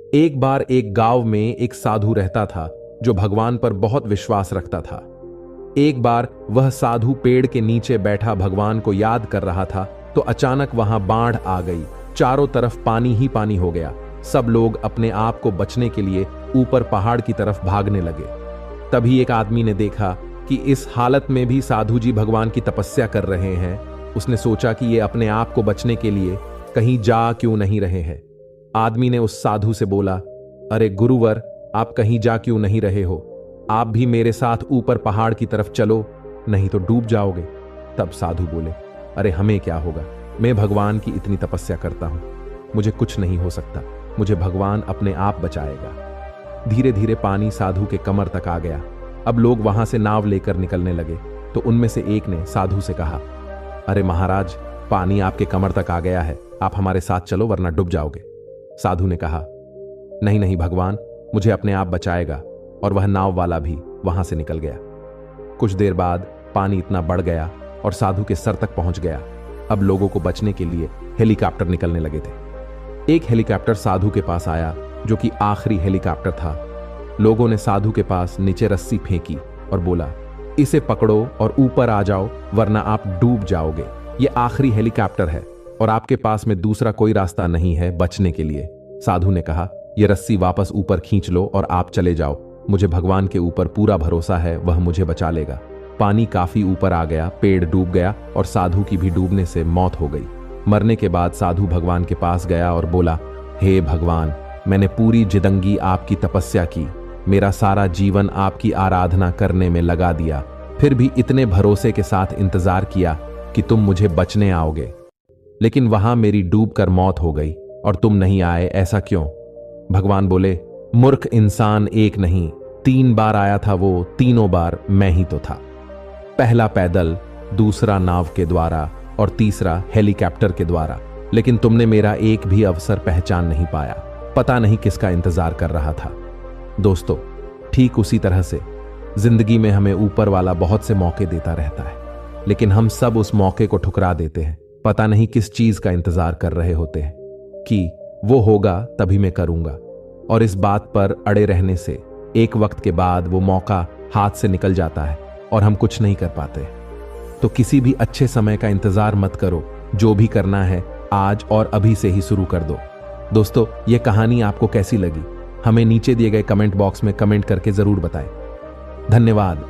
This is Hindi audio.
एक बार एक गांव में एक साधु रहता था जो भगवान पर बहुत विश्वास रखता था। एक बार वह साधु पेड़ के नीचे बैठा भगवान को याद कर रहा था तो अचानक वहां बाढ़ आ गई। चारों तरफ पानी ही पानी हो गया। सब लोग अपने आप को बचने के लिए ऊपर पहाड़ की तरफ भागने लगे। तभी एक आदमी ने देखा कि इस हालत में भी साधु जी भगवान की तपस्या कर रहे हैं। उसने सोचा कि ये अपने आप को बचने के लिए कहीं जा क्यों नहीं रहे हैं। आदमी ने उस साधु से बोला, अरे गुरुवर, आप कहीं जा क्यों नहीं रहे हो? आप भी मेरे साथ ऊपर पहाड़ की तरफ चलो, नहीं तो डूब जाओगे। तब साधु बोले, अरे हमें क्या होगा, मैं भगवान की इतनी तपस्या करता हूं, मुझे कुछ नहीं हो सकता, मुझे भगवान अपने आप बचाएगा। धीरे धीरे पानी साधु के कमर तक आ गया। अब लोग वहां से नाव लेकर निकलने लगे तो उनमें से एक ने साधु से कहा, अरे महाराज, पानी आपके कमर तक आ गया है, आप हमारे साथ चलो वरना डूब जाओगे। साधु ने कहा, नहीं नहीं भगवान, मुझे अपने आप बचाएगा। और वह नाव वाला भी वहां से निकल गया। कुछ देर बाद पानी इतना बढ़ गया और साधु के सर तक पहुंच गया। अब लोगों को बचने के लिए हेलीकॉप्टर निकलने लगे थे। एक हेलीकॉप्टर साधु के पास आया जो कि आखिरी हेलीकॉप्टर था। लोगों ने साधु के पास नीचे रस्सी फेंकी और बोला, इसे पकड़ो और ऊपर आ जाओ वरना आप डूब जाओगे। ये आखिरी हेलीकॉप्टर है और आपके पास में दूसरा कोई रास्ता नहीं है बचने के लिए। साधु ने कहा, ये रस्सी वापस ऊपर खींच लो और आप चले जाओ। मुझे भगवान के ऊपर पूरा भरोसा है, वह मुझे बचा लेगा। पानी काफी ऊपर आ गया, पेड़ डूब गया और साधु की भी डूबने से मौत हो गई। मरने के बाद साधु भगवान के पास गया और बोला, हे भगवान, मैंने पूरी जिंदगी आपकी तपस्या की, मेरा सारा जीवन आपकी आराधना करने में लगा दिया, फिर भी इतने भरोसे के साथ इंतजार किया कि तुम मुझे बचने आओगे, लेकिन वहां मेरी डूबकर मौत हो गई और तुम नहीं आए, ऐसा क्यों? भगवान बोले, मूर्ख इंसान, एक नहीं 3 बार आया था वो, तीनों बार मैं ही तो था। पहला पैदल, दूसरा नाव के द्वारा और तीसरा हेलीकॉप्टर के द्वारा, लेकिन तुमने मेरा एक भी अवसर पहचान नहीं पाया। पता नहीं किसका इंतजार कर रहा था। दोस्तों, ठीक उसी तरह से जिंदगी में हमें ऊपर वाला बहुत से मौके देता रहता है, लेकिन हम सब उस मौके को ठुकरा देते हैं। पता नहीं किस चीज का इंतजार कर रहे होते हैं कि वो होगा तभी मैं करूंगा, और इस बात पर अड़े रहने से एक वक्त के बाद वो मौका हाथ से निकल जाता है और हम कुछ नहीं कर पाते। तो किसी भी अच्छे समय का इंतजार मत करो, जो भी करना है आज और अभी से ही शुरू कर दो। दोस्तों, ये कहानी आपको कैसी लगी हमें नीचे दिए गए कमेंट बॉक्स में कमेंट करके जरूर बताएं। धन्यवाद।